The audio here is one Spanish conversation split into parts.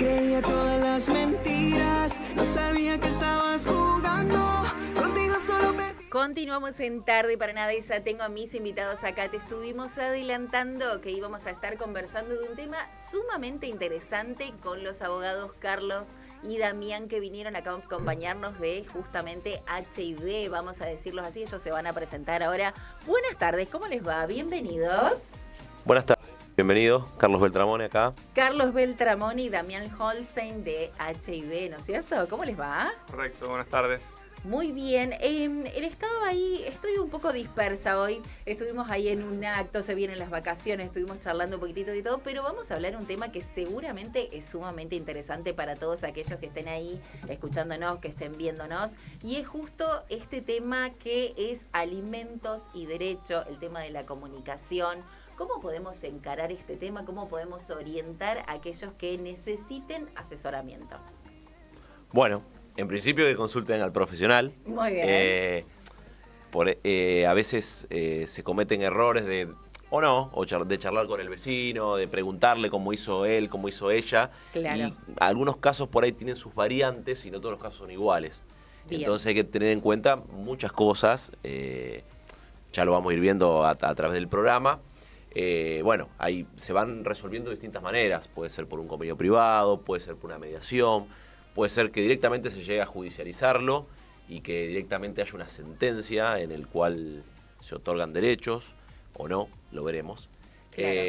creía todas las mentiras, no sabía que estabas jugando, contigo solo perdí. Continuamos en Tarde para Navesa. Tengo a mis invitados acá. Te estuvimos adelantando que íbamos a estar conversando de un tema sumamente interesante con los abogados Carlos y Damián, que vinieron acá a acompañarnos de justamente HIV, vamos a decirlos así. Ellos se van a presentar ahora. Buenas tardes, ¿cómo les va? Bienvenidos. Buenas tardes, bienvenido. Carlos Beltramone acá. Carlos Beltramone y Damián Holstein de HIV, ¿no es cierto? ¿Cómo les va? Correcto, buenas tardes. Muy bien, el estado ahí, estoy un poco dispersa hoy, estuvimos ahí en un acto, se vienen las vacaciones, estuvimos charlando un poquitito de todo, pero vamos a hablar de un tema que seguramente es sumamente interesante para todos aquellos que estén ahí escuchándonos, que estén viéndonos, y es justo este tema que es alimentos y derecho, el tema de la comunicación. ¿Cómo podemos encarar este tema? ¿Cómo podemos orientar a aquellos que necesiten asesoramiento? Bueno, en principio que consulten al profesional. Muy bien. A veces se cometen errores de charlar con el vecino, de preguntarle cómo hizo él, cómo hizo ella. Claro. Y algunos casos por ahí tienen sus variantes y no todos los casos son iguales. Bien. Entonces hay que tener en cuenta muchas cosas. Ya lo vamos a ir viendo a través del programa. Ahí se van resolviendo de distintas maneras. Puede ser por un convenio privado, puede ser por una mediación. Puede ser que directamente se llegue a judicializarlo y que directamente haya una sentencia en el cual se otorgan derechos o no, lo veremos. Claro.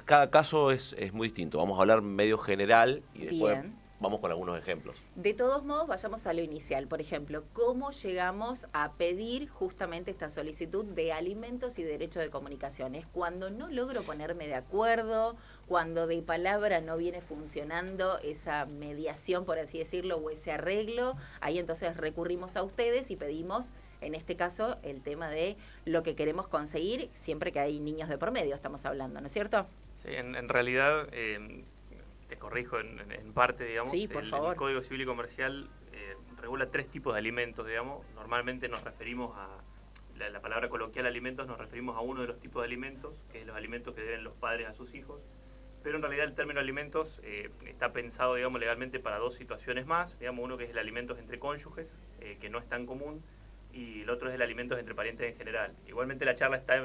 Cada caso es muy distinto. Vamos a hablar medio general y después Bien. vamos con algunos ejemplos. De todos modos, vayamos a lo inicial. Por ejemplo, ¿cómo llegamos a pedir justamente esta solicitud de alimentos y derecho de comunicación? Es cuando no logro ponerme de acuerdo, cuando de palabra no viene funcionando esa mediación, por así decirlo, o ese arreglo. Ahí entonces recurrimos a ustedes y pedimos, en este caso, el tema de lo que queremos conseguir, siempre que hay niños de por medio, estamos hablando, ¿no es cierto? Sí, en realidad, te corrijo en parte, digamos. Sí, por favor. El Código Civil y Comercial regula 3 tipos de alimentos, digamos. Normalmente nos referimos a, la palabra coloquial alimentos, nos referimos a uno de los tipos de alimentos, que es los alimentos que deben los padres a sus hijos. Pero en realidad el término alimentos está pensado, digamos, legalmente para 2 situaciones más. Digamos, uno que es el alimentos entre cónyuges, que no es tan común, y el otro es el alimentos entre parientes en general. Igualmente la charla está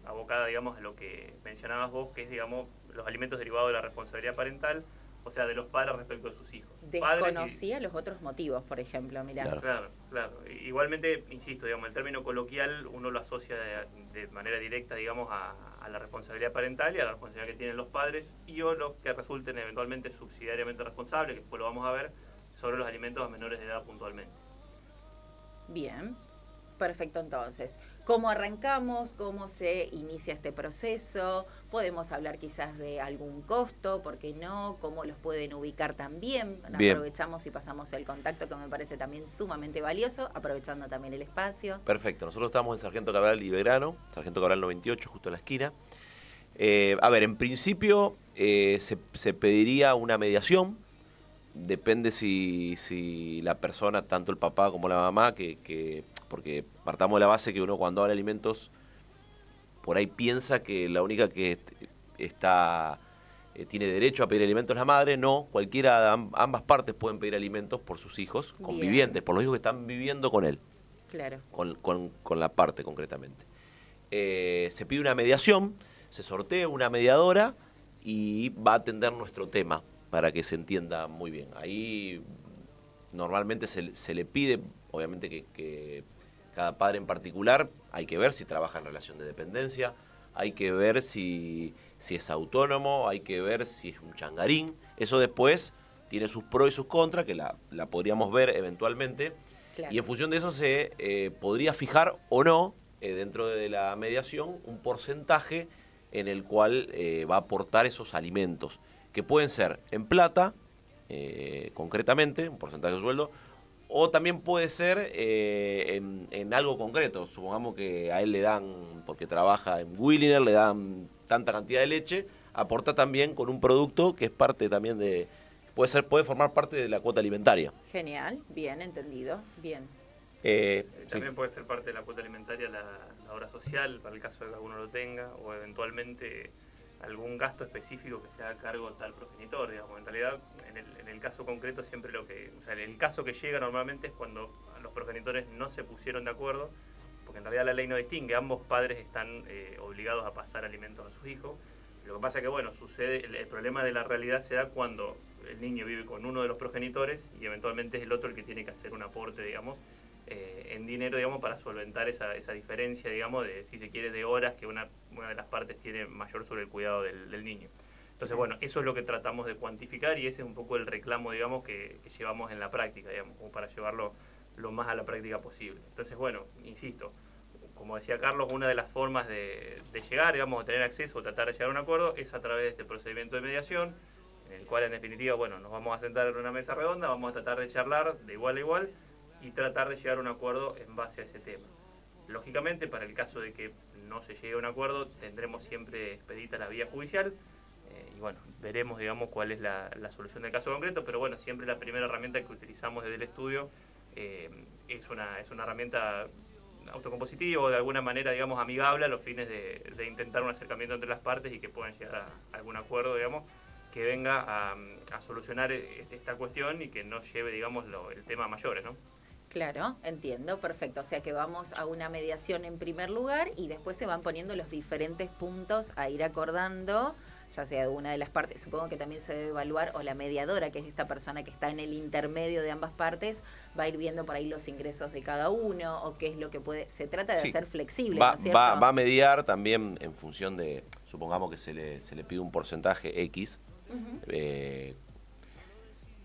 abocada, digamos, a lo que mencionabas vos, que es, digamos, los alimentos derivados de la responsabilidad parental, o sea, de los padres respecto a sus hijos. Desconocía los otros motivos, por ejemplo, mirá. Claro. Igualmente, insisto, digamos, el término coloquial uno lo asocia de manera directa, digamos, a la responsabilidad parental y a la responsabilidad que tienen los padres y o los que resulten eventualmente subsidiariamente responsables, que después lo vamos a ver, sobre los alimentos a menores de edad puntualmente. Bien, perfecto. Entonces, ¿cómo arrancamos? ¿Cómo se inicia este proceso? Podemos hablar quizás de algún costo, ¿por qué no? ¿Cómo los pueden ubicar también? Bien. Aprovechamos y pasamos el contacto, que me parece también sumamente valioso, aprovechando también el espacio. Perfecto, nosotros estamos en Sargento Cabral y Belgrano, Sargento Cabral 98, justo en la esquina. En principio se pediría una mediación. Depende si la persona, tanto el papá como la mamá, porque partamos de la base que uno cuando habla de alimentos, por ahí piensa que la única que tiene derecho a pedir alimentos es la madre. No, ambas partes pueden pedir alimentos por sus hijos, convivientes, por los hijos que están viviendo con él. Claro. Con la parte concretamente. Se pide una mediación, se sortea una mediadora y va a atender nuestro tema, para que se entienda muy bien. Ahí normalmente se le pide, obviamente que cada padre en particular, hay que ver si trabaja en relación de dependencia, hay que ver si es autónomo, hay que ver si es un changarín. Eso después tiene sus pros y sus contras, que la podríamos ver eventualmente. Claro. Y en función de eso se podría fijar o no, dentro de la mediación, un porcentaje en el cual va a aportar esos alimentos, que pueden ser en plata, concretamente, un porcentaje de sueldo, o también puede ser en algo concreto. Supongamos que a él le dan, porque trabaja en Williner, le dan tanta cantidad de leche, aporta también con un producto que es parte también puede formar parte de la cuota alimentaria. Genial, bien entendido, bien. También puede ser parte de la cuota alimentaria la obra social, para el caso de que alguno lo tenga, o eventualmente algún gasto específico que se haga cargo tal progenitor, digamos. En realidad, el caso concreto siempre o sea, el caso que llega normalmente es cuando los progenitores no se pusieron de acuerdo, porque en realidad la ley no distingue, ambos padres están obligados a pasar alimentos a sus hijos. Lo que pasa es que, bueno, sucede, el problema de la realidad se da cuando el niño vive con uno de los progenitores y eventualmente es el otro el que tiene que hacer un aporte, digamos, en dinero, digamos, para solventar esa diferencia, digamos, de, si se quiere, de horas que una de las partes tiene mayor sobre el cuidado del niño. Entonces, bueno, eso es lo que tratamos de cuantificar y ese es un poco el reclamo, digamos, que llevamos en la práctica, digamos, como para llevarlo lo más a la práctica posible. Entonces, bueno, insisto, como decía Carlos, una de las formas de llegar, digamos, de tener acceso o tratar de llegar a un acuerdo es a través de este procedimiento de mediación, en el cual, en definitiva, bueno, nos vamos a sentar en una mesa redonda, vamos a tratar de charlar de igual a igual y tratar de llegar a un acuerdo en base a ese tema. Lógicamente, para el caso de que no se llegue a un acuerdo, tendremos siempre expedita la vía judicial y bueno, veremos, digamos, cuál es la solución del caso concreto, pero bueno, siempre la primera herramienta que utilizamos desde el estudio es una herramienta autocompositiva o de alguna manera, digamos, amigable a los fines de intentar un acercamiento entre las partes y que puedan llegar a algún acuerdo, digamos, que venga a solucionar esta cuestión y que no lleve, digamos, el tema a mayores, ¿no? Claro, entiendo, perfecto. O sea que vamos a una mediación en primer lugar y después se van poniendo los diferentes puntos a ir acordando, ya sea de una de las partes. Supongo que también se debe evaluar, o la mediadora, que es esta persona que está en el intermedio de ambas partes, va a ir viendo por ahí los ingresos de cada uno o qué es lo que puede. Se trata de ser flexible, ¿no es cierto? Va a mediar también en función de, supongamos que se le pide un porcentaje X,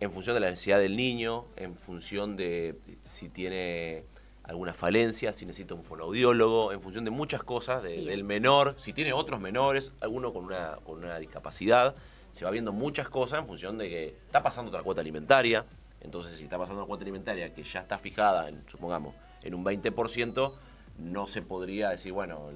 en función de la necesidad del niño, en función de si tiene alguna falencia, si necesita un fonoaudiólogo, en función de muchas cosas, del menor, si tiene otros menores, alguno con una discapacidad, se va viendo muchas cosas en función de que está pasando otra cuota alimentaria. Entonces, si está pasando una cuota alimentaria que ya está fijada, supongamos, en un 20%, no se podría decir, bueno,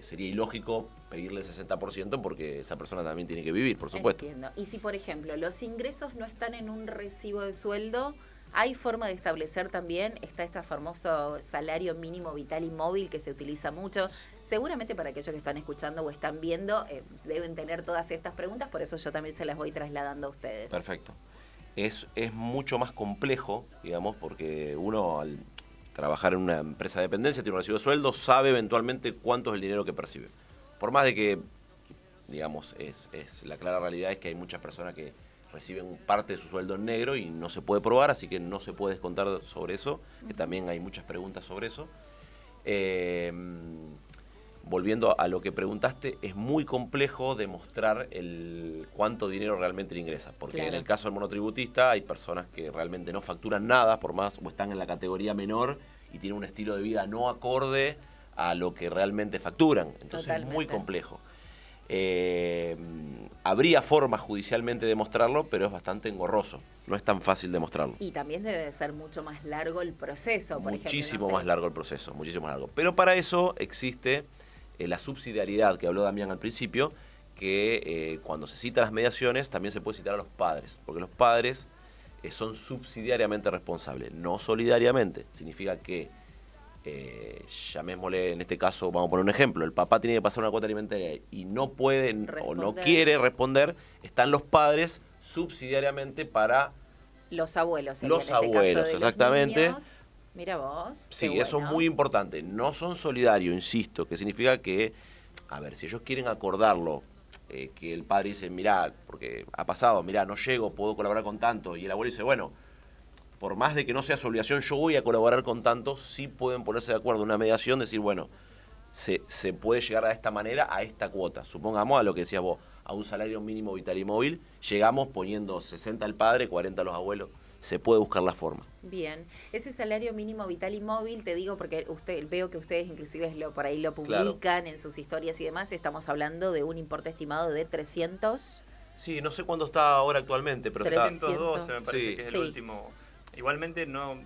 sería ilógico pedirle el 60% porque esa persona también tiene que vivir, por supuesto. Entiendo. Y si, por ejemplo, los ingresos no están en un recibo de sueldo, ¿hay forma de establecer también? Está este famoso salario mínimo vital y móvil que se utiliza mucho. Seguramente para aquellos que están escuchando o están viendo, deben tener todas estas preguntas, por eso yo también se las voy trasladando a ustedes. Perfecto. Es mucho más complejo, digamos, porque uno al trabajar en una empresa de dependencia, tiene un recibo de sueldo, sabe eventualmente cuánto es el dinero que percibe. Por más de que, digamos, la clara realidad es que hay muchas personas que reciben parte de su sueldo en negro y no se puede probar, así que no se puede descontar sobre eso, que también hay muchas preguntas sobre eso. Volviendo a lo que preguntaste, es muy complejo demostrar cuánto dinero realmente le ingresa, porque en el caso del monotributista hay personas que realmente no facturan nada, por más, o están en la categoría menor y tienen un estilo de vida no acorde a lo que realmente facturan. Entonces es muy complejo. Habría forma judicialmente de demostrarlo, pero es bastante engorroso. No es tan fácil demostrarlo. Y también debe de ser mucho más largo el proceso, por ejemplo. Muchísimo más largo el proceso, muchísimo más largo. Pero para eso existe la subsidiariedad que habló Damián al principio, que cuando se citan las mediaciones también se puede citar a los padres, porque los padres son subsidiariamente responsables, no solidariamente. Significa que llamémosle, en este caso, vamos a poner un ejemplo, el papá tiene que pasar una cuota alimentaria y no puede o no quiere responder, están los padres subsidiariamente para los abuelos. Los abuelos, exactamente. Niños. Mira vos. Sí, bueno. Eso es muy importante. No son solidarios, insisto, que significa que, a ver, si ellos quieren acordarlo, que el padre dice, mirá, porque ha pasado, mirá, no llego, puedo colaborar con tanto, y el abuelo dice, bueno, por más de que no sea su obligación, yo voy a colaborar con tanto, sí pueden ponerse de acuerdo en una mediación, decir, bueno, se puede llegar a esta manera, a esta cuota. Supongamos a lo que decías vos, a un salario mínimo vital y móvil, llegamos poniendo 60 al padre, 40 a los abuelos. Se puede buscar la forma. Bien, ese salario mínimo vital y móvil, te digo porque veo que ustedes inclusive por ahí lo publican en sus historias y demás, estamos hablando de un importe estimado de 300. Sí, no sé cuándo está ahora actualmente, pero 312 me parece que es el último. Igualmente no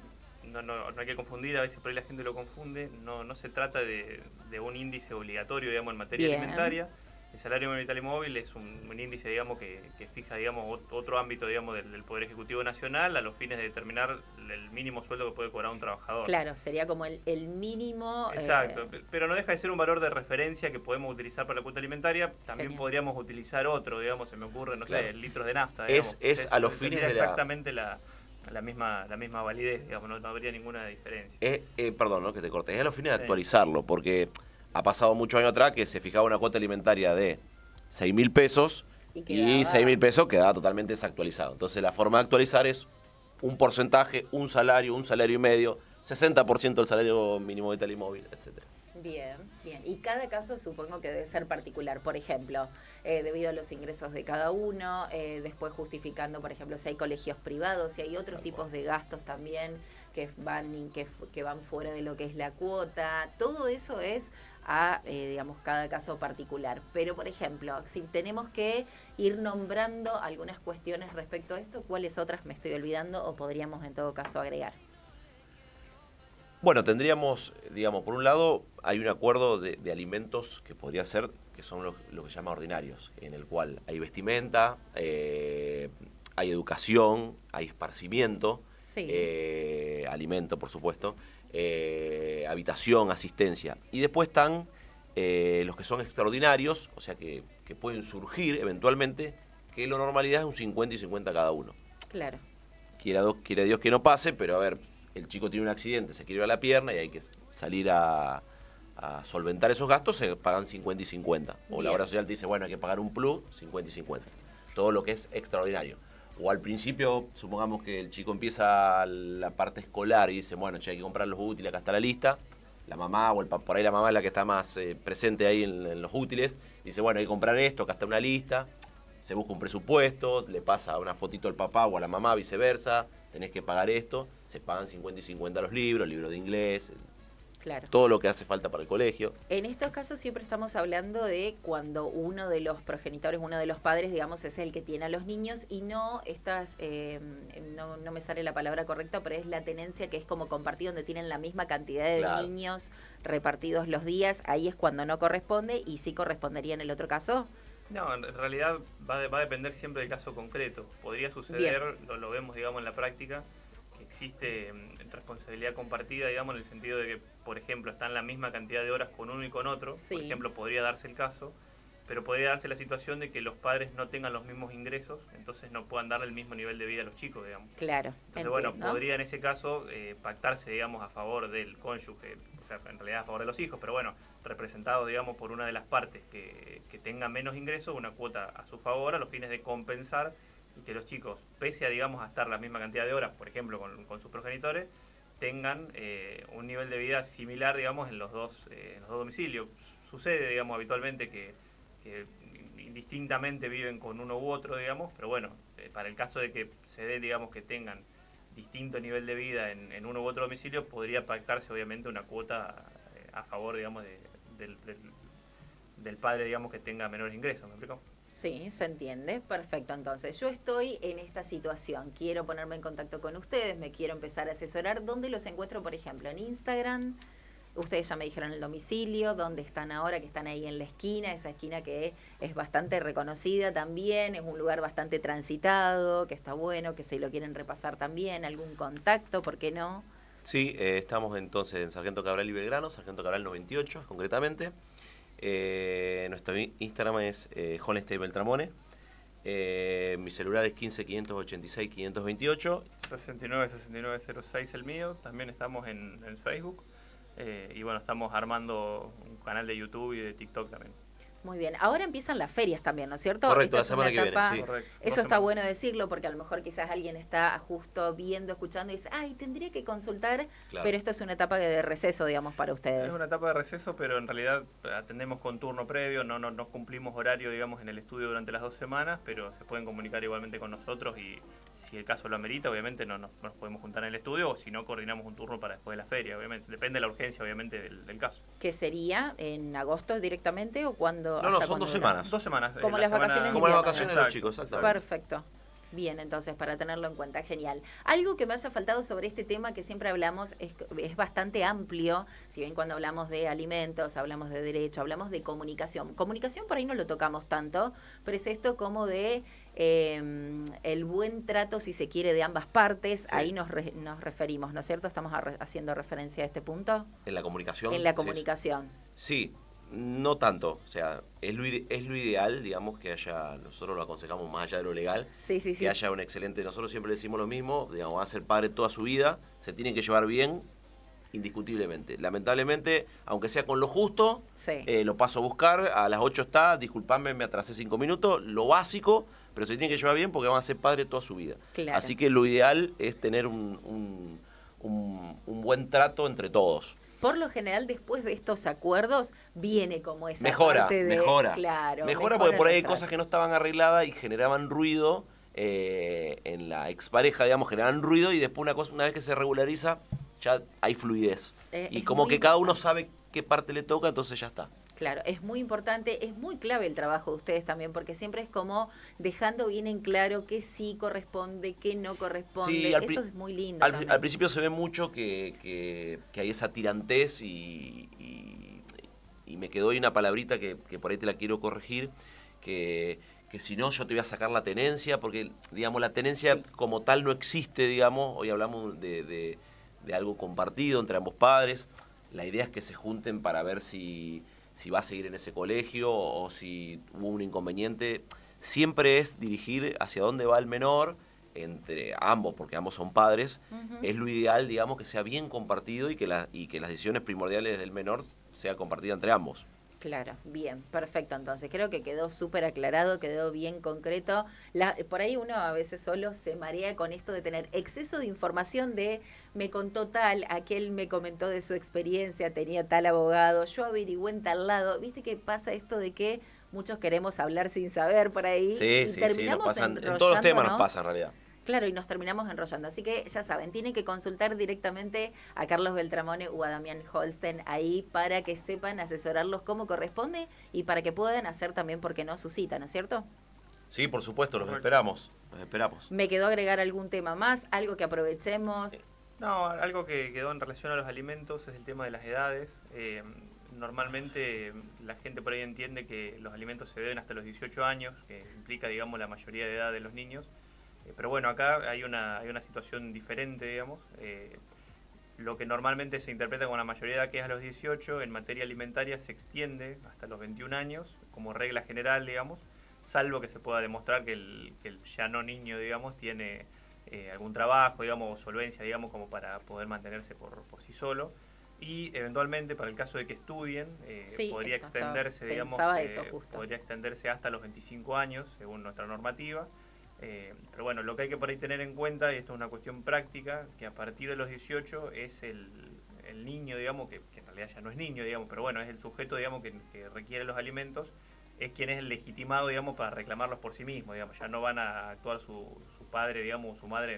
hay que confundir, a veces por ahí la gente lo confunde, no se trata de un índice obligatorio, digamos, en materia alimentaria. El salario mínimo vital y móvil es un índice, digamos, que fija, digamos, otro ámbito, digamos, del Poder Ejecutivo Nacional a los fines de determinar el mínimo sueldo que puede cobrar un trabajador. Claro, sería como el mínimo. Exacto, pero no deja de ser un valor de referencia que podemos utilizar para la cuota alimentaria. También Genial. podríamos utilizar otro, digamos, se me ocurre, no Claro. sé, litros de nafta. Es Digamos. a los fines de la... exactamente la misma validez, digamos, no habría ninguna diferencia. Perdón, ¿no? Que te cortes. Es a los fines de actualizarlo, porque ha pasado muchos años atrás que se fijaba una cuota alimentaria de 6.000 pesos Y y quedaba- 6.000 pesos quedaba totalmente desactualizado. Entonces la forma de actualizar es un porcentaje, un salario y medio, 60% del salario mínimo vital y móvil, etcétera. Bien, bien. Y cada caso supongo que debe ser particular. Por ejemplo, debido a los ingresos de cada uno, después justificando, por ejemplo, si hay colegios privados, si hay otros tipos de gastos también que van fuera de lo que es la cuota. Todo eso es a, digamos, cada caso particular. Pero, por ejemplo, si tenemos que ir nombrando algunas cuestiones respecto a esto, ¿cuáles otras me estoy olvidando o podríamos en todo caso agregar? Bueno, tendríamos, digamos, por un lado, hay un acuerdo de alimentos que podría ser, que son lo que se llama ordinarios, en el cual hay vestimenta, hay educación, hay esparcimiento, Sí. alimento, por supuesto, habitación, asistencia. Y después están los que son extraordinarios, o sea, que pueden surgir eventualmente, que la normalidad es un 50 y 50 cada uno. Claro. Quiere Dios que no pase, pero a ver, el chico tiene un accidente, se quiebra la pierna y hay que salir a solventar esos gastos, se pagan 50 y 50. O la Bien. obra social te dice, bueno, hay que pagar un plus, 50 y 50. Todo lo que es extraordinario. O al principio, supongamos que el chico empieza la parte escolar y dice, bueno, che, hay que comprar los útiles, acá está la lista. La mamá o el papá, por ahí la mamá es la que está más presente ahí en los útiles. Dice, bueno, hay que comprar esto, acá está una lista. Se busca un presupuesto, le pasa una fotito al papá o a la mamá, viceversa. Tenés que pagar esto. Se pagan 50 y 50 los libros de inglés, Claro. todo lo que hace falta para el colegio. En estos casos siempre estamos hablando de cuando uno de los progenitores, uno de los padres, digamos, es el que tiene a los niños y no estas, no me sale la palabra correcta, pero es la tenencia que es como compartido, donde tienen la misma cantidad de Claro. niños repartidos los días. Ahí es cuando no corresponde y sí correspondería en el otro caso. No, en realidad va a depender siempre del caso concreto. Podría suceder, lo vemos, digamos, en la práctica, que existe responsabilidad compartida, digamos, en el sentido de que, por ejemplo, están la misma cantidad de horas con uno y con otro. Sí. Por ejemplo, podría darse el caso, pero podría darse la situación de que los padres no tengan los mismos ingresos, entonces no puedan darle el mismo nivel de vida a los chicos, digamos. Claro. Entonces, bueno, entiendo. podría en ese caso pactarse, digamos, a favor del cónyuge, o sea, en realidad a favor de los hijos, pero bueno, representado, digamos, por una de las partes que tenga menos ingresos, una cuota a su favor a los fines de compensar y que los chicos, pese a, digamos, a estar la misma cantidad de horas, por ejemplo, con sus progenitores, tengan un nivel de vida similar, digamos, en los dos domicilios. Sucede, digamos, habitualmente que indistintamente viven con uno u otro, digamos, pero bueno, para el caso de que se dé, digamos, que tengan distinto nivel de vida en uno u otro domicilio, podría pactarse obviamente una cuota a favor, digamos, del padre, digamos, que tenga menores ingresos, ¿me explico? Sí, se entiende. Perfecto. Entonces, yo estoy en esta situación. Quiero ponerme en contacto con ustedes, me quiero empezar a asesorar. ¿Dónde los encuentro, por ejemplo? En Instagram. Ustedes ya me dijeron el domicilio, dónde están ahora, que están ahí en la esquina, esa esquina que es bastante reconocida también, es un lugar bastante transitado, que está bueno, que si lo quieren repasar también, algún contacto, ¿por qué no? Sí, estamos entonces en Sargento Cabral y Belgrano, Sargento Cabral 98 concretamente. Nuestro Instagram es Honestay Beltramone. Mi celular es 15 586 528. 696906 el mío, también estamos en Facebook. Y bueno, estamos armando un canal de YouTube y de TikTok también. Muy bien. Ahora empiezan las ferias también, ¿no es cierto? Correcto, Esta la es una semana que viene, etapa- sí. Correcto. Eso 2 está semanas. bueno decirlo porque a lo mejor quizás alguien está justo viendo, escuchando y dice, ay, tendría que consultar, Claro. pero esto es una etapa de receso, digamos, para ustedes. Es una etapa de receso, pero en realidad atendemos con turno previo, no cumplimos horario, digamos, en el estudio durante las 2 semanas, pero se pueden comunicar igualmente con nosotros y si el caso lo amerita, obviamente no nos podemos juntar en el estudio o si no, coordinamos un turno para después de la feria, obviamente. Depende de la urgencia, obviamente, del caso. ¿Qué sería en agosto directamente o cuando? No, hasta son cuándo 2 dura? semanas. 2 semanas. Como la las semana- vacaciones de Como las invierno. vacaciones de los chicos, exactamente. Perfecto. Bien, entonces, para tenerlo en cuenta, genial. Algo que me haya faltado sobre este tema que siempre hablamos es bastante amplio, si bien cuando hablamos de alimentos, hablamos de derecho, hablamos de comunicación. Comunicación por ahí no lo tocamos tanto, pero es esto como de el buen trato, si se quiere, de ambas partes, Sí. ahí nos referimos, ¿no es cierto? ¿Estamos haciendo referencia a este punto? En la comunicación. En la sí. comunicación. Sí, no tanto. O sea, es lo ideal, digamos, que haya, nosotros lo aconsejamos más allá de lo legal, Sí, sí, sí. que haya un excelente, nosotros siempre decimos lo mismo, digamos, va a ser padre toda su vida, se tienen que llevar bien, indiscutiblemente. Lamentablemente, aunque sea con lo justo, Sí. lo paso a buscar, a las 8 está, disculpadme, me atrasé 5 minutos, lo básico, pero se tienen que llevar bien porque van a ser padre toda su vida. Claro. Así que lo ideal es tener un buen trato entre todos. Por lo general, después de estos acuerdos, viene como esa Mejora, parte de... mejora. Claro, Mejora porque por ahí hay el cosas trato. que no estaban arregladas y generaban ruido en la expareja, digamos, generaban ruido y después una vez que se regulariza, ya hay fluidez. Y Es como muy que cada uno importante. sabe qué parte le toca, entonces ya está. Claro, es muy importante, es muy clave el trabajo de ustedes también, porque siempre es como dejando bien en claro qué sí corresponde, qué no corresponde. Sí, Eso es muy lindo también. al principio se ve mucho que hay esa tirantez y me quedó ahí una palabrita que por ahí te la quiero corregir, que si no yo te voy a sacar la tenencia, porque digamos la tenencia Sí. como tal no existe, digamos, hoy hablamos de algo compartido entre ambos padres, la idea es que se junten para ver si va a seguir en ese colegio o si hubo un inconveniente, siempre es dirigir hacia dónde va el menor, entre ambos, porque ambos son padres, Ujú. es lo ideal, digamos, que sea bien compartido y que las decisiones primordiales del menor sea compartida entre ambos. Claro, bien, perfecto. Entonces, creo que quedó súper aclarado, quedó bien concreto. Por ahí uno a veces solo se marea con esto de tener exceso de información de me contó tal, aquel me comentó de su experiencia, tenía tal abogado, yo averigüé en tal lado. ¿Viste que pasa esto de que muchos queremos hablar sin saber por ahí? Sí, y sí, terminamos nos pasan, en todos los temas nos enrollándonos. pasa en realidad. Claro, y nos terminamos enrollando. Así que ya saben, tienen que consultar directamente a Carlos Beltramone o a Damián Holstein ahí para que sepan asesorarlos como corresponde y para que puedan hacer también, porque no, su cita, ¿no es cierto? Sí, por supuesto, los Correcto. esperamos, los esperamos. ¿Me quedó agregar algún tema más? ¿Algo que aprovechemos? No, algo que quedó en relación a los alimentos es el tema de las edades. Normalmente la gente por ahí entiende que los alimentos se deben hasta los 18 años, que implica, digamos, la mayoría de edad de los niños. Pero bueno, acá hay una situación diferente, digamos. Lo que normalmente se interpreta como la mayoría de edad, que es a los 18, en materia alimentaria se extiende hasta los 21 años, como regla general, digamos, salvo que se pueda demostrar que el ya no niño, digamos, tiene algún trabajo, digamos, o solvencia, digamos, como para poder mantenerse por sí solo. Y eventualmente, para el caso de que estudien, Sí, podría eso estaba- extenderse, digamos, pensaba eso justo. podría extenderse hasta los 25 años, según nuestra normativa. Pero bueno, lo que hay que por ahí tener en cuenta, y esto es una cuestión práctica, que a partir de los 18 es el niño, digamos, que en realidad ya no es niño, digamos, pero bueno, es el sujeto, digamos, que requiere los alimentos, es quien es el legitimado, digamos, para reclamarlos por sí mismo, digamos, ya no van a actuar su padre, digamos, o su madre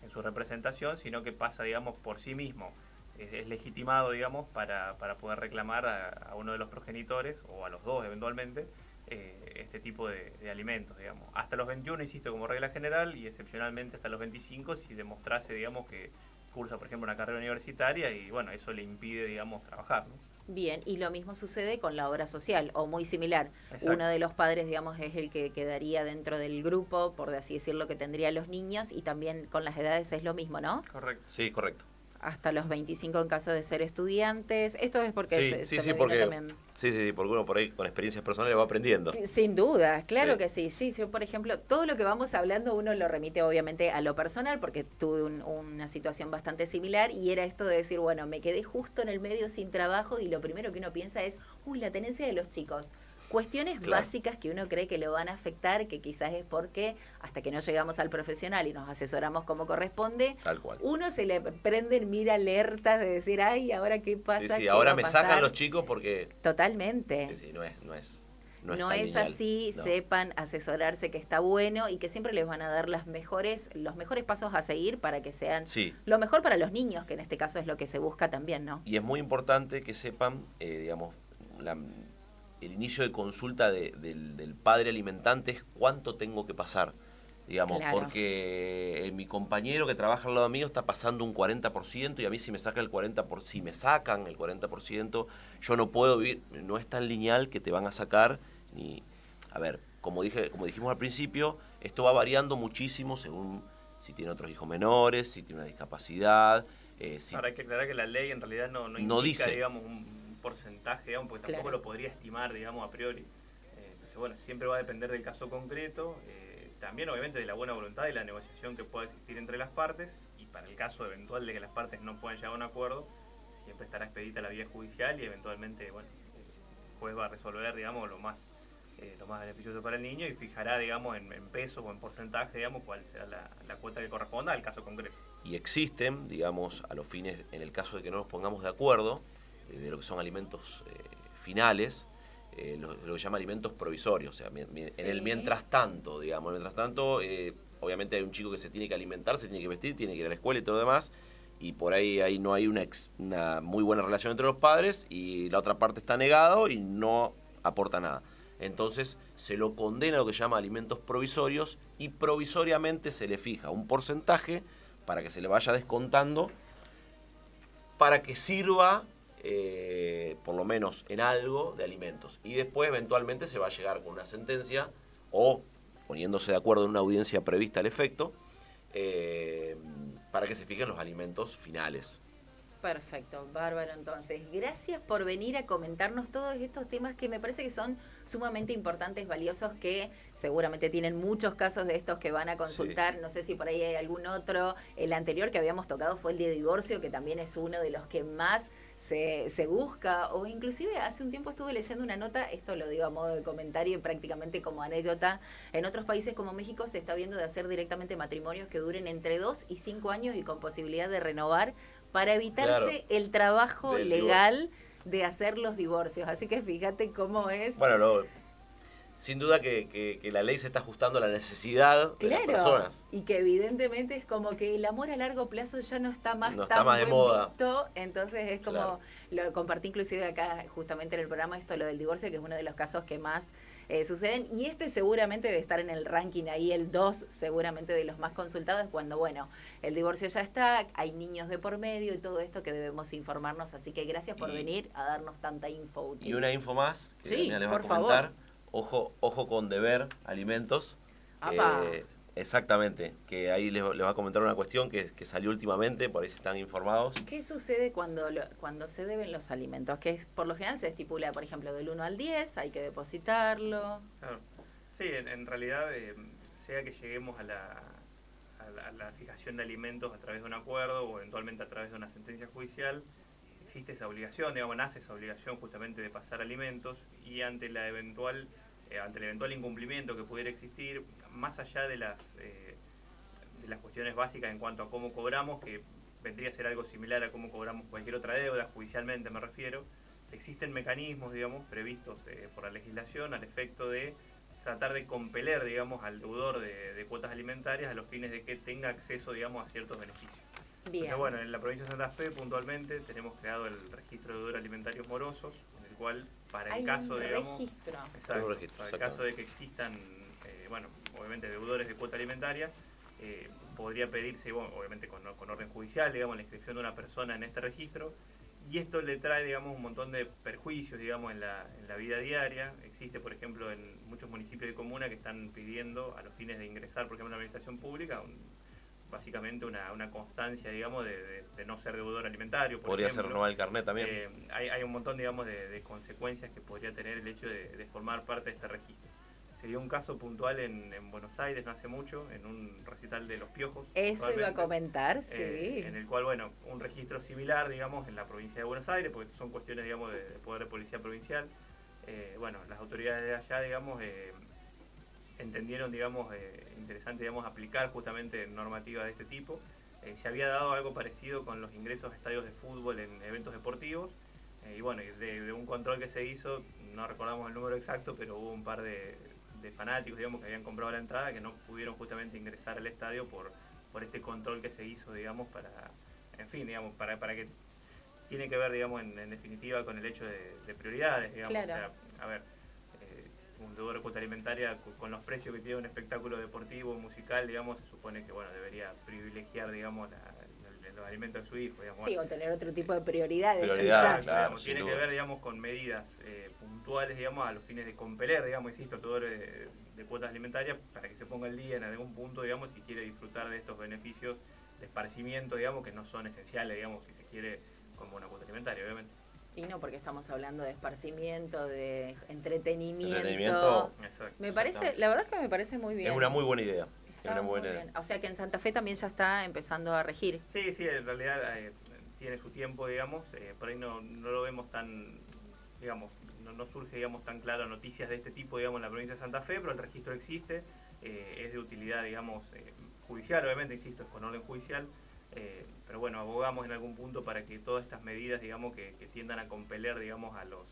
en su representación, sino que pasa, digamos, por sí mismo. Es legitimado, digamos, para poder reclamar a uno de los progenitores, o a los dos eventualmente, este tipo de alimentos, digamos. Hasta los 21, insisto, como regla general, y excepcionalmente hasta los 25 si demostrase, digamos, que cursa, por ejemplo, una carrera universitaria y, bueno, eso le impide, digamos, trabajar, ¿no? Bien, y lo mismo sucede con la obra social, o muy similar. Exacto. Uno de los padres, digamos, es el que quedaría dentro del grupo, por así decirlo, que tendría los niños, y también con las edades es lo mismo, ¿no? Correcto. Sí, correcto. Hasta los 25 en caso de ser estudiantes. Esto es porque se me porque, viene también... sí, porque uno por ahí con experiencias personales va aprendiendo. Sin duda, claro Sí. que sí. Sí, yo, por ejemplo, todo lo que vamos hablando uno lo remite obviamente a lo personal, porque tuve una situación bastante similar y era esto de decir, bueno, me quedé justo en el medio sin trabajo y lo primero que uno piensa es, la tenencia de los chicos. Cuestiones Claro. básicas que uno cree que lo van a afectar, que quizás es porque hasta que no llegamos al profesional y nos asesoramos como corresponde, Tal cual. uno se le prenden mira alertas de decir, ay, ¿ahora qué pasa? Sí, ¿Qué ahora va a me pasar? sacan los chicos porque Totalmente. sí, no es No tan es lineal. así, No. sepan asesorarse que está bueno y que siempre les van a dar los mejores pasos a seguir para que sean Sí. lo mejor para los niños, que en este caso es lo que se busca también, ¿no? Y es muy importante que sepan, digamos, el inicio de consulta del padre alimentante es cuánto tengo que pasar. digamos, Claro. porque mi compañero que trabaja al lado mío está pasando un 40% y a mí si me sacan el 40%, si me sacan el 40%, yo no puedo vivir, no es tan lineal que te van a sacar, ni, a ver, como dijimos al principio, esto va variando muchísimo según si tiene otros hijos menores, si tiene una discapacidad, si Ahora hay que aclarar que la ley en realidad no no indica, dice. digamos, un porcentaje, digamos, porque tampoco Claro. lo podría estimar, digamos, a priori. Entonces, bueno, siempre va a depender del caso concreto, también obviamente de la buena voluntad y la negociación que pueda existir entre las partes, y para el caso eventual de que las partes no puedan llegar a un acuerdo, siempre estará expedita la vía judicial y eventualmente, bueno, el juez va a resolver, digamos, lo más beneficioso para el niño y fijará, digamos, en pesos o en porcentaje, digamos, cuál será la cuota que corresponda al caso concreto. Y existen, digamos, a los fines, en el caso de que no nos pongamos de acuerdo, de lo que son alimentos finales, lo que llama alimentos provisorios, o sea, Sí. en el mientras tanto, digamos, mientras tanto, obviamente hay un chico que se tiene que alimentar, se tiene que vestir, tiene que ir a la escuela y todo lo demás, y por ahí no hay una muy buena relación entre los padres, y la otra parte está negado y no aporta nada. Entonces se lo condena a lo que se llama alimentos provisorios y provisoriamente se le fija un porcentaje para que se le vaya descontando, para que sirva por lo menos en algo de alimentos. Y después eventualmente se va a llegar con una sentencia o poniéndose de acuerdo en una audiencia prevista al efecto, para que se fijen los alimentos finales. Perfecto, bárbaro. Entonces, gracias por venir a comentarnos todos estos temas que me parece que son sumamente importantes, valiosos, que seguramente tienen muchos casos de estos que van a consultar. Sí. No sé si por ahí hay algún otro. El anterior que habíamos tocado fue el de divorcio, que también es uno de los que más se busca, o inclusive hace un tiempo estuve leyendo una nota, esto lo digo a modo de comentario y prácticamente como anécdota, en otros países como México se está viendo de hacer directamente matrimonios que duren entre 2 y 5 años y con posibilidad de renovar, para evitarse el trabajo legal de hacer los divorcios. Así que fíjate cómo es. Bueno, sin duda que la ley se está ajustando a la necesidad de las personas. Y que evidentemente es como que el amor a largo plazo ya no está más no tan está más de moda. visto. Entonces es como, lo compartí inclusive acá justamente en el programa, esto, lo del divorcio, que es uno de los casos que más suceden, y este seguramente debe estar en el ranking ahí, el 2 seguramente de los más consultados, cuando bueno, el divorcio ya está, hay niños de por medio y todo esto que debemos informarnos, así que gracias por venir a darnos tanta info útil. Y una info más que sí, les va por a comentar. Favor. Ojo con deber alimentos. Exactamente, que ahí les va a comentar una cuestión que salió últimamente, por ahí se están informados. ¿Qué sucede cuando se deben los alimentos? Que por lo general se estipula, por ejemplo, del 1 al 10, hay que depositarlo. Claro. Sí, en realidad, sea que lleguemos a la fijación de alimentos a través de un acuerdo o eventualmente a través de una sentencia judicial, existe esa obligación, digamos, nace esa obligación justamente de pasar alimentos, y ante el eventual incumplimiento que pudiera existir, más allá de las cuestiones básicas en cuanto a cómo cobramos, que vendría a ser algo similar a cómo cobramos cualquier otra deuda, judicialmente me refiero, existen mecanismos, digamos, previstos por la legislación al efecto de tratar de compeler, digamos, al deudor de cuotas alimentarias a los fines de que tenga acceso, digamos, a ciertos beneficios. Bien. Entonces, bueno, en la provincia de Santa Fe, puntualmente, tenemos creado el registro de deudores alimentarios morosos, en el cual, para el caso, digamos... Para el caso de que existan, bueno, obviamente deudores de cuota alimentaria, podría pedirse, bueno, obviamente con orden judicial, digamos, la inscripción de una persona en este registro, y esto le trae, digamos, un montón de perjuicios, digamos, en la vida diaria. Existe, por ejemplo, en muchos municipios de comuna que están pidiendo, a los fines de ingresar, por ejemplo, a la administración pública, básicamente una constancia, digamos, de no ser deudor alimentario. Podría ser renovar el carnet también. Hay un montón, digamos, de consecuencias que podría tener el hecho de formar parte de este registro. Se dio un caso puntual en Buenos Aires no hace mucho, en un recital de Los Piojos. Eso iba a comentar, sí. En el cual, bueno, un registro similar, digamos, en la provincia de Buenos Aires, porque son cuestiones, digamos, de poder de policía provincial. Bueno, las autoridades de allá, digamos, entendieron, digamos, interesante, digamos, aplicar justamente normativa de este tipo. Se había dado algo parecido con los ingresos a estadios de fútbol en eventos deportivos, y bueno, de un control que se hizo, no recordamos el número exacto, pero hubo un par de fanáticos, digamos, que habían comprado la entrada, que no pudieron justamente ingresar al estadio por este control que se hizo, digamos, en fin, digamos, para que tiene que ver, digamos, en definitiva con el hecho de prioridades, digamos. Claro. O sea, a ver, un deudor de cuota alimentaria con los precios que tiene un espectáculo deportivo, musical, digamos, se supone que bueno debería privilegiar, digamos, los alimentos de su hijo, digamos. Sí, o tener otro tipo de prioridades. Prioridades, quizás. claro. Digamos, sin tiene duda. que ver, digamos, con medidas puntuales, digamos, a los fines de compeler, digamos, insisto, todo de cuotas alimentarias para que se ponga al día en algún punto, digamos, si quiere disfrutar de estos beneficios de esparcimiento, digamos, que no son esenciales, digamos, si se quiere como una cuota alimentaria, obviamente. Y no, porque estamos hablando de esparcimiento, de entretenimiento. Entretenimiento. Exacto. Me parece, la verdad es que me parece muy bien. Es una muy buena idea. Está Es una muy buena bien. idea. O sea que en Santa Fe también ya está empezando a regir. Sí, sí, en realidad tiene su tiempo, digamos, por ahí no lo vemos tan, digamos, no surge, digamos, tan claro noticias de este tipo, digamos, en la provincia de Santa Fe, pero el registro existe, es de utilidad, digamos, judicial, obviamente, insisto, es con orden judicial, pero bueno, abogamos en algún punto para que todas estas medidas, digamos, que tiendan a compeler, digamos, a los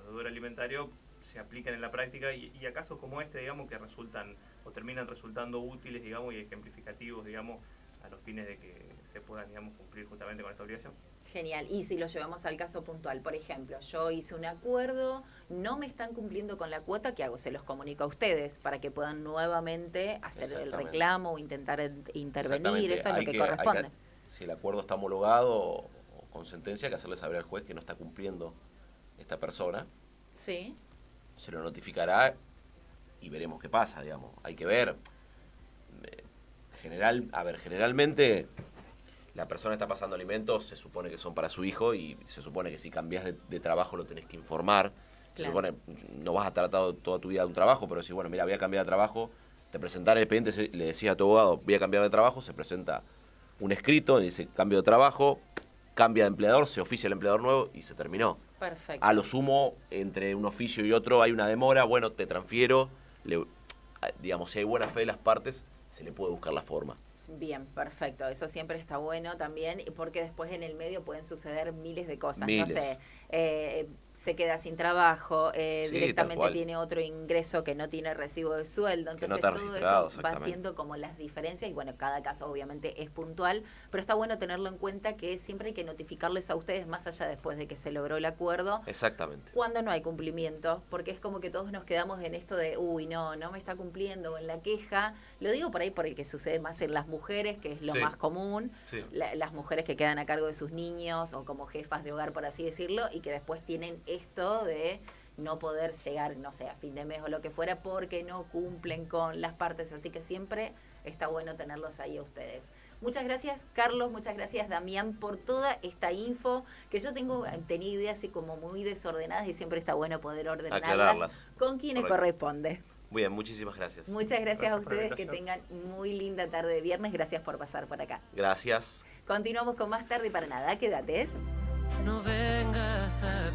deudores alimentarios se apliquen en la práctica y a casos como este, digamos, que resultan o terminan resultando útiles, digamos, y ejemplificativos, digamos, a los fines de que se puedan, digamos, cumplir justamente con esta obligación. Genial. Y si lo llevamos al caso puntual, por ejemplo, yo hice un acuerdo, no me están cumpliendo con la cuota, ¿qué hago? Se los comunico a ustedes para que puedan nuevamente hacer el Exactamente. reclamo o intentar intervenir, Exactamente. eso es Hay lo que corresponde. si el acuerdo está homologado o con sentencia, hay que hacerle saber al juez que no está cumpliendo esta persona. Sí. Se lo notificará y veremos qué pasa, digamos. Hay que ver. Generalmente la persona está pasando alimentos, se supone que son para su hijo y se supone que si cambias de trabajo lo tenés que informar. Se Claro. supone, no vas a tratar toda tu vida de un trabajo, pero si, bueno, mira, voy a cambiar de trabajo, te presentás el expediente, le decís a tu abogado, voy a cambiar de trabajo, se presenta un escrito, dice cambio de trabajo, cambia de empleador, se oficia el empleador nuevo y se terminó. Perfecto. A lo sumo, entre un oficio y otro hay una demora, bueno, te transfiero, digamos, si hay buena fe de las partes, se le puede buscar la forma. Bien, perfecto. Eso siempre está bueno también, porque después en el medio pueden suceder miles de cosas. Miles. No sé, se queda sin trabajo, Sí, tal directamente cual. tiene otro ingreso que no tiene recibo de sueldo. Que Entonces no está todo registrado, eso va exactamente. haciendo como las diferencias y bueno, cada caso obviamente es puntual, pero está bueno tenerlo en cuenta que siempre hay que notificarles a ustedes más allá después de que se logró el acuerdo. Exactamente. Cuando no hay cumplimiento, porque es como que todos nos quedamos en esto de, uy, no me está cumpliendo, o en la queja. Lo digo por ahí porque sucede más en las mujeres, que es lo Sí. más común. Sí. Las mujeres que quedan a cargo de sus niños o como jefas de hogar, por así decirlo, y que después tienen esto de no poder llegar, no sé, a fin de mes o lo que fuera, porque no cumplen con las partes. Así que siempre está bueno tenerlos ahí a ustedes. Muchas gracias, Carlos, muchas gracias, Damián, por toda esta info, que yo tenía ideas así como muy desordenadas y siempre está bueno poder ordenarlas Aclararlas. con quienes Correcto. corresponde. Muy bien, muchísimas gracias. Muchas gracias a Gracias por la ustedes, que tengan invitación. muy linda tarde de viernes. Gracias por pasar por acá. Gracias. Continuamos con más tarde y para nada, quédate. No vengas a